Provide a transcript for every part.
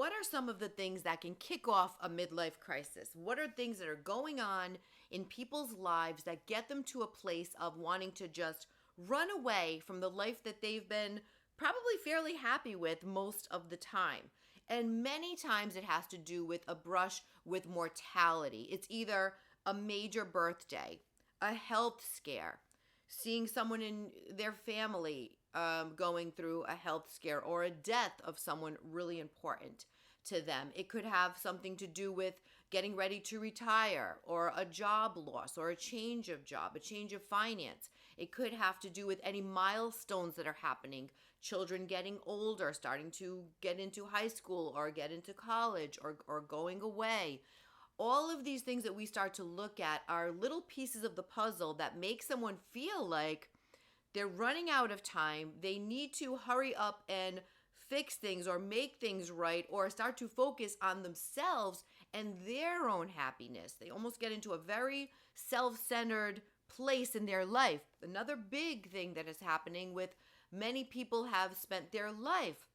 what are some of the things that can kick off a midlife crisis? What are things that are going on in people's lives that get them to a place of wanting to just run away from the life that they've been probably fairly happy with most of the time? And many times it has to do with a brush with mortality. It's either a major birthday, a health scare, seeing someone in their family going through a health scare, or a death of someone really important to them. It could have something to do with getting ready to retire, or a job loss, or a change of job, a change of finance. It could have to do with any milestones that are happening, children getting older, starting to get into high school or get into college, or going away. All of these things that we start to look at are little pieces of the puzzle that make someone feel like they're running out of time. They need to hurry up and fix things or make things right, or start to focus on themselves and their own happiness. They almost get into a very self-centered place in their life. Another big thing that is happening with many people have spent their life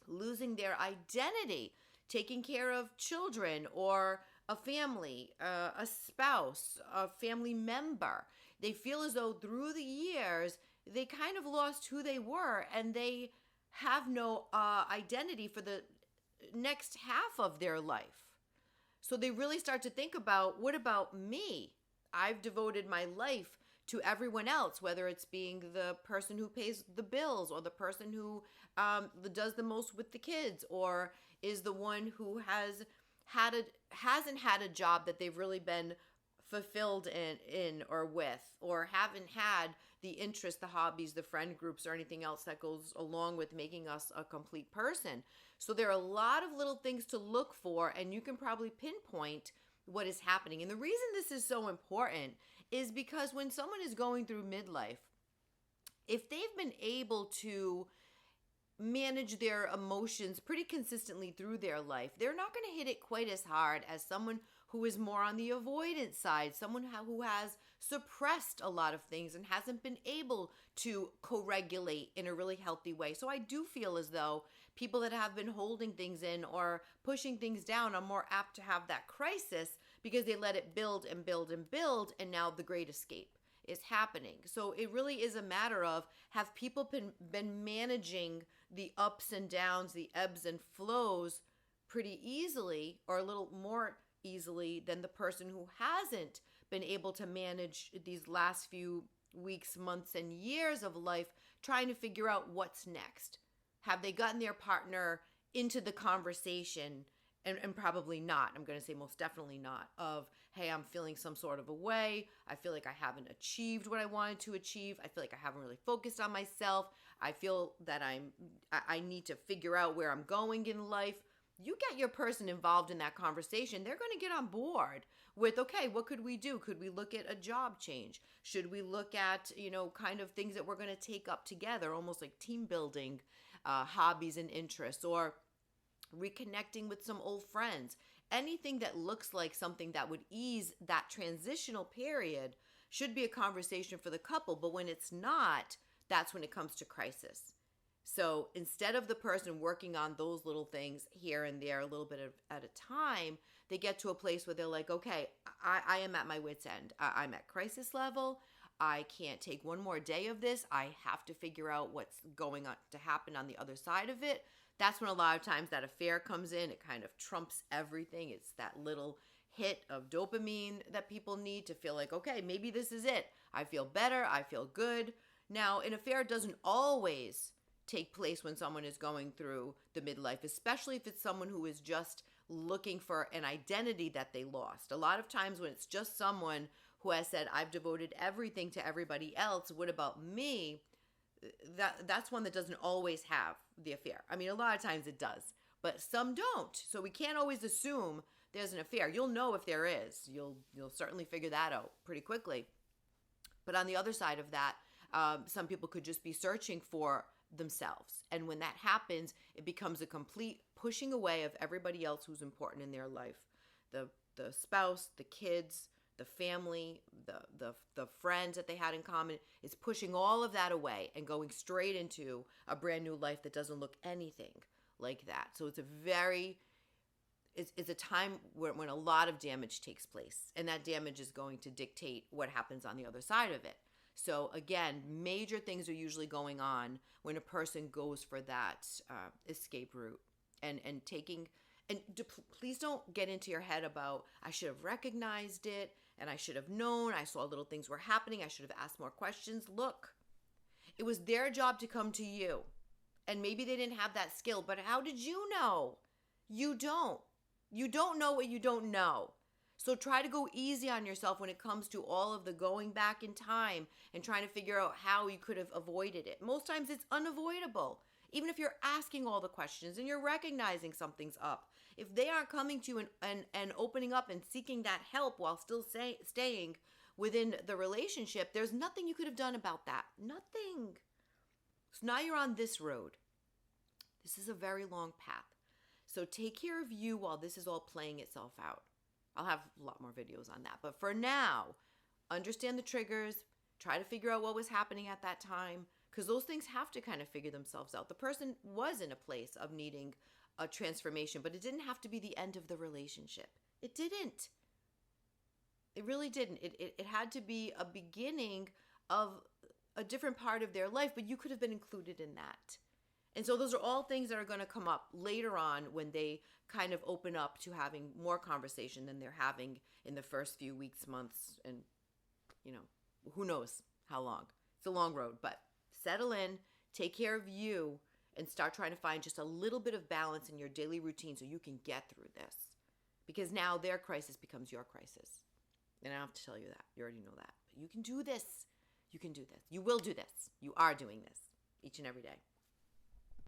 losing their identity, taking care of children or a family, a spouse, a family member. They feel as though through the years, they kind of lost who they were, and they have no identity for the next half of their life. So they really start to think about, what about me? I've devoted my life to everyone else, whether it's being the person who pays the bills, or the person who does the most with the kids, or is the one who hasn't had a job that they've really been fulfilled in or with, or haven't had the interests, the hobbies, the friend groups, or anything else that goes along with making us a complete person. So there are a lot of little things to look for, and you can probably pinpoint what is happening. And the reason this is so important is because when someone is going through midlife, if they've been able to manage their emotions pretty consistently through their life, they're not going to hit it quite as hard as someone who is more on the avoidance side, someone who has suppressed a lot of things and hasn't been able to co-regulate in a really healthy way. So I do feel as though people that have been holding things in or pushing things down are more apt to have that crisis, because they let it build and build and build, and now the great escape is happening. So it really is a matter of, have people been managing the ups and downs, the ebbs and flows pretty easily, or a little more easily than the person who hasn't been able to manage these last few weeks, months, and years of life, trying to figure out what's next? Have they gotten their partner into the conversation? And probably not. I'm going to say most definitely not. Of, hey, I'm feeling some sort of a way. I feel like I haven't achieved what I wanted to achieve. I feel like I haven't really focused on myself. I feel that I need to figure out where I'm going in life. You get your person involved in that conversation, they're going to get on board with, okay, what could we do? Could we look at a job change? Should we look at, kind of things that we're going to take up together, almost like team building, hobbies and interests, or reconnecting with some old friends? Anything that looks like something that would ease that transitional period should be a conversation for the couple. But when it's not, that's when it comes to crisis. So instead of the person working on those little things here and there a little bit at a time, they get to a place where they're like, okay, I am at my wit's end. I'm at crisis level. I can't take one more day of this. I have to figure out what's going on to happen on the other side of it. That's when a lot of times that affair comes in. It kind of trumps everything. It's that little hit of dopamine that people need to feel like, okay, maybe this is it. I feel better. I feel good. Now, an affair doesn't always take place when someone is going through the midlife, especially if it's someone who is just looking for an identity that they lost. A lot of times when it's just someone who has said, I've devoted everything to everybody else, what about me? That's one that doesn't always have the affair. I mean, a lot of times it does, but some don't. So we can't always assume there's an affair. You'll know if there is. You'll certainly figure that out pretty quickly. But on the other side of that, some people could just be searching for themselves. And when that happens, it becomes a complete pushing away of everybody else who's important in their life. The spouse, the kids, the family, the friends that they had in common, is pushing all of that away and going straight into a brand new life that doesn't look anything like that. So it's a time when a lot of damage takes place, and that damage is going to dictate what happens on the other side of it. So again, major things are usually going on when a person goes for that escape route and taking. And please don't get into your head about, I should have recognized it and I should have known. I saw little things were happening. I should have asked more questions. Look, it was their job to come to you. And maybe they didn't have that skill, but how did you know? You don't. You don't know what you don't know. So try to go easy on yourself when it comes to all of the going back in time and trying to figure out how you could have avoided it. Most times it's unavoidable. Even if you're asking all the questions and you're recognizing something's up, if they aren't coming to you and opening up and seeking that help while still staying within the relationship, there's nothing you could have done about that. Nothing. So now you're on this road. This is a very long path. So take care of you while this is all playing itself out. I'll have a lot more videos on that. But for now, understand the triggers. Try to figure out what was happening at that time, because those things have to kind of figure themselves out. The person was in a place of needing a transformation, but it didn't have to be the end of the relationship. It didn't. It really didn't. It had to be a beginning of a different part of their life, but you could have been included in that. And so those are all things that are going to come up later on when they kind of open up to having more conversation than they're having in the first few weeks, months, and, who knows how long. It's a long road, but settle in, take care of you, and start trying to find just a little bit of balance in your daily routine so you can get through this. Because now their crisis becomes your crisis. And I don't have to tell you that. You already know that. But you can do this. You can do this. You will do this. You are doing this each and every day.